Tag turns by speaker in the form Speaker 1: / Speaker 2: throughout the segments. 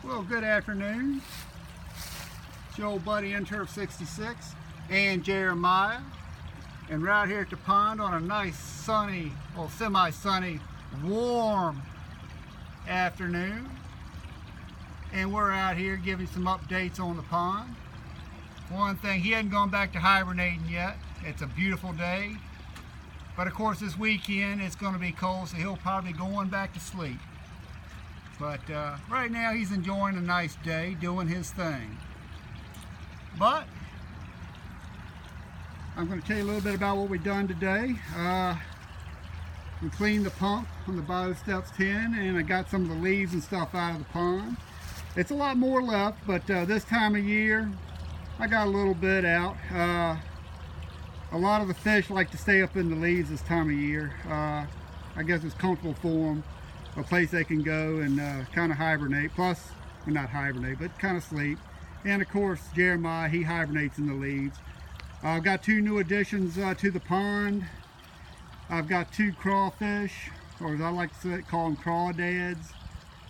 Speaker 1: Well, good afternoon. It's your old buddy Nturf66 and Jeremiah. And right here at the pond on a nice sunny, well, semi-sunny, warm afternoon. And we're out here giving some updates on the pond. One thing, he hasn't gone back to hibernating yet. It's a beautiful day. But of course this weekend it's going to be cold, so he'll probably be going back to sleep. But right now he's enjoying a nice day, doing his thing. But I'm going to tell you a little bit about what we've done today. We cleaned the pump on the BioSteps 10, and I got some of the leaves and stuff out of the pond. It's a lot more left, but this time of year I got a little bit out. A lot of the fish like to stay up in the leaves this time of year. I guess it's comfortable for them, a place they can go and kind of hibernate. Plus, well, not hibernate, but kind of sleep. And of course, Jeremiah, he hibernates in the leaves. I've got two new additions to the pond. I've got two crawfish, or as I like to call them, crawdads.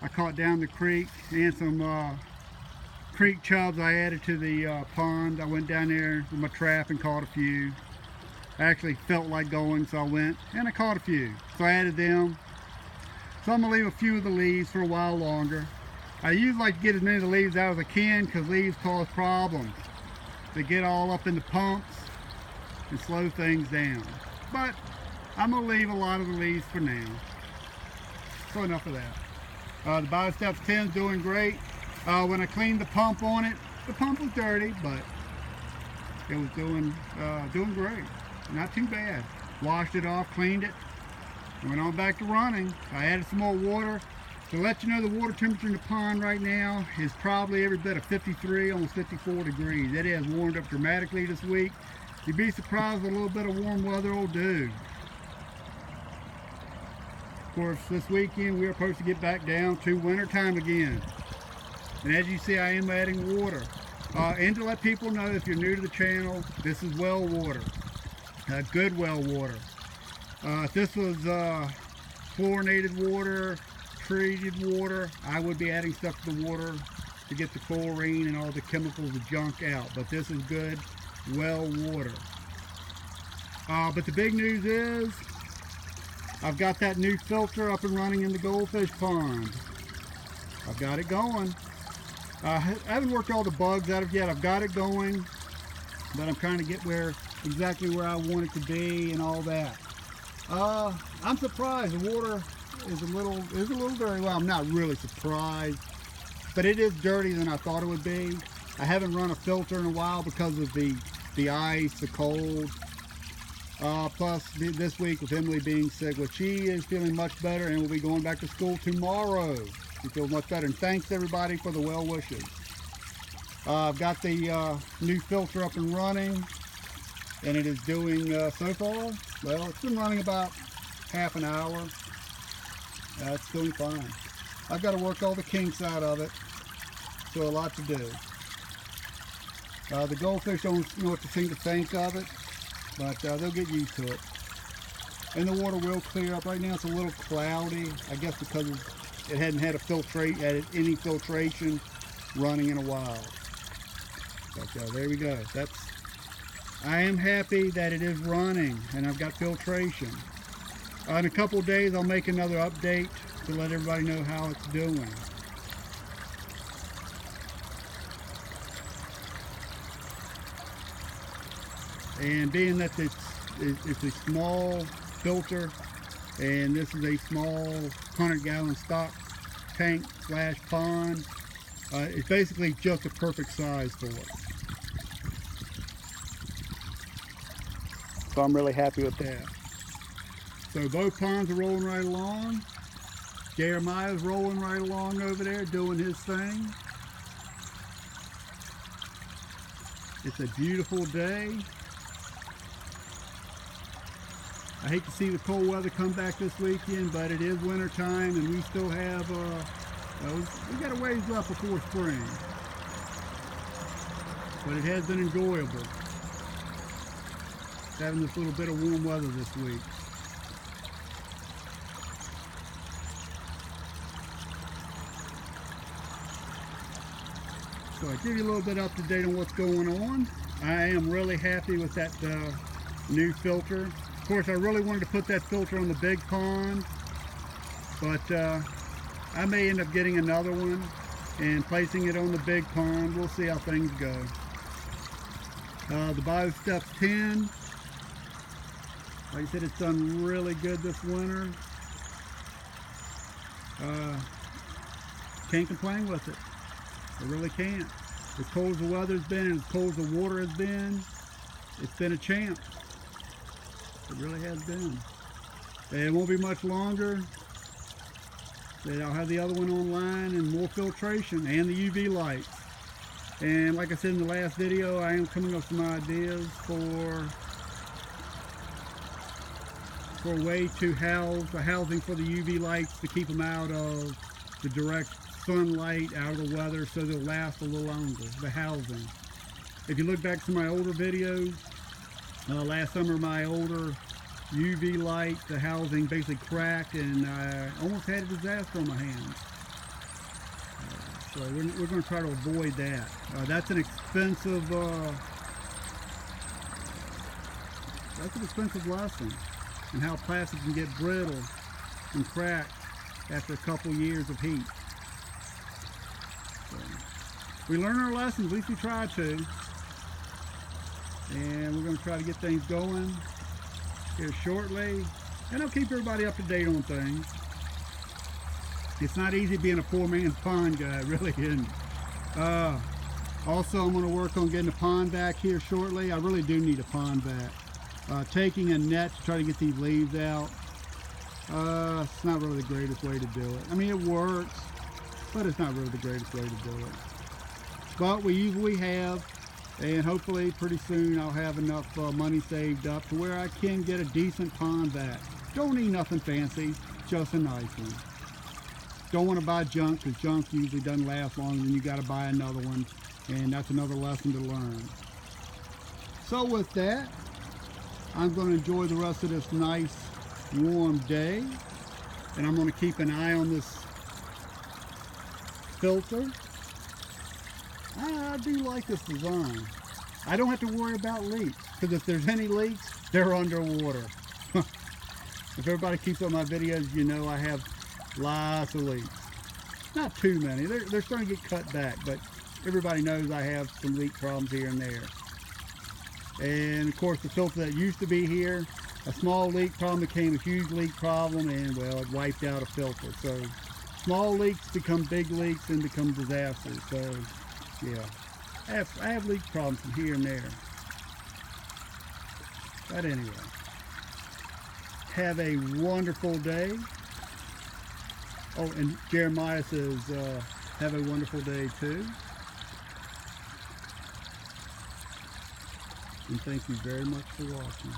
Speaker 1: I caught down the creek, and some creek chubs I added to the pond. I went down there with my trap and caught a few. I actually felt like going, so I went and I caught a few. So I added them. So I'm gonna leave a few of the leaves for a while longer. I usually like to get as many of the leaves out as I can because leaves cause problems. They get all up in the pumps and slow things down. But I'm gonna leave a lot of the leaves for now. So enough of that. The BioSteps 10 is doing great. When I cleaned the pump on it, the pump was dirty, but it was doing great. Not too bad. Washed it off, cleaned it, went on back to running. I added some more water. To let you know, the water temperature in the pond right now is probably every bit of 53, almost 54 degrees. It has warmed up dramatically this week. You'd be surprised what a little bit of warm weather will do. Of course, this weekend we are supposed to get back down to winter time again. And as you see, I am adding water. And to let people know, if you're new to the channel, this is well water. Good well water. If this was chlorinated water, treated water, I would be adding stuff to the water to get the chlorine and all the chemicals, the junk out. But this is good well water. But the big news is I've got that new filter up and running in the goldfish pond. I've got it going. I haven't worked all the bugs out of it yet. I've got it going, but I'm trying to get exactly where I want it to be and all that. I'm surprised the water is a little dirty. Well, I'm not really surprised, but it is dirtier than I thought it would be. I haven't run a filter in a while because of the ice, the cold. Plus this week with Emily being sick, well, she is feeling much better and will be going back to school tomorrow. She feels much better, and thanks everybody for the well wishes. I've got the new filter up and running, and it is doing so far, well, it's been running about half an hour. It's doing fine. I've got to work all the kinks out of it, so a lot to do. The goldfish don't know what to seem to think of it, but they'll get used to it. And the water will clear up. Right now it's a little cloudy, I guess because it hadn't had any filtration running in a while. But there we go. I am happy that it is running and I've got filtration. In a couple of days I'll make another update to let everybody know how it's doing. And being that it's a small filter, and this is a small 100-gallon stock tank / pond, it's basically just a perfect size for it. So I'm really happy with that. So both ponds are rolling right along. Jeremiah's rolling right along over there doing his thing. It's a beautiful day. I hate to see the cold weather come back this weekend, but it is winter time and we still have, we got a ways left before spring. But it has been enjoyable having this little bit of warm weather this week. So I give you a little bit up to date on what's going on. I am really happy with that new filter. Of course, I really wanted to put that filter on the big pond, but I may end up getting another one and placing it on the big pond. We'll see how things go. The BioSteps 10, like I said, it's done really good this winter. Can't complain with it. I really can't. As cold as the weather's been and as cold as the water has been, it's been a champ. It really has been. And it won't be much longer that I'll have the other one online and more filtration and the UV lights. And like I said in the last video, I am coming up with some ideas for a way to house a housing for the UV lights to keep them out of the direct sunlight, out of the weather, so they'll last a little longer, the housing. If you look back to my older videos, last summer my older UV light, the housing basically cracked and I almost had a disaster on my hands. So we're going to try to avoid that. That's an expensive lesson, and how plastic can get brittle and cracked after a couple years of heat. So we learn our lessons, at least we try to. And we're going to try to get things going here shortly. And I'll keep everybody up to date on things. It's not easy being a poor man's pond guy, it really isn't. Also, I'm going to work on getting a pond vac here shortly. I really do need a pond vac. Taking a net to try to get these leaves out, it's not really the greatest way to do it. I mean, it works, but it's not really the greatest way to do it. But we usually have, and hopefully pretty soon I'll have enough money saved up to where I can get a decent pond vac. Don't need nothing fancy, just a nice one. Don't want to buy junk, because junk usually doesn't last long, and you got to buy another one, and that's another lesson to learn. So with that, I'm going to enjoy the rest of this nice warm day, and I'm going to keep an eye on this filter. I do like this design. I don't have to worry about leaks, because if there's any leaks, they're underwater. If everybody keeps up my videos, you know I have lots of leaks. Not too many. They're starting to get cut back, but everybody knows I have some leak problems here and there. And of course, the filter that used to be here, a small leak problem became a huge leak problem, and well, it wiped out a filter. So small leaks become big leaks and become disasters. So yeah, I have leak problems from here and there. But anyway, have a wonderful day. Oh, and Jeremiah says, have a wonderful day too. And thank you very much for watching.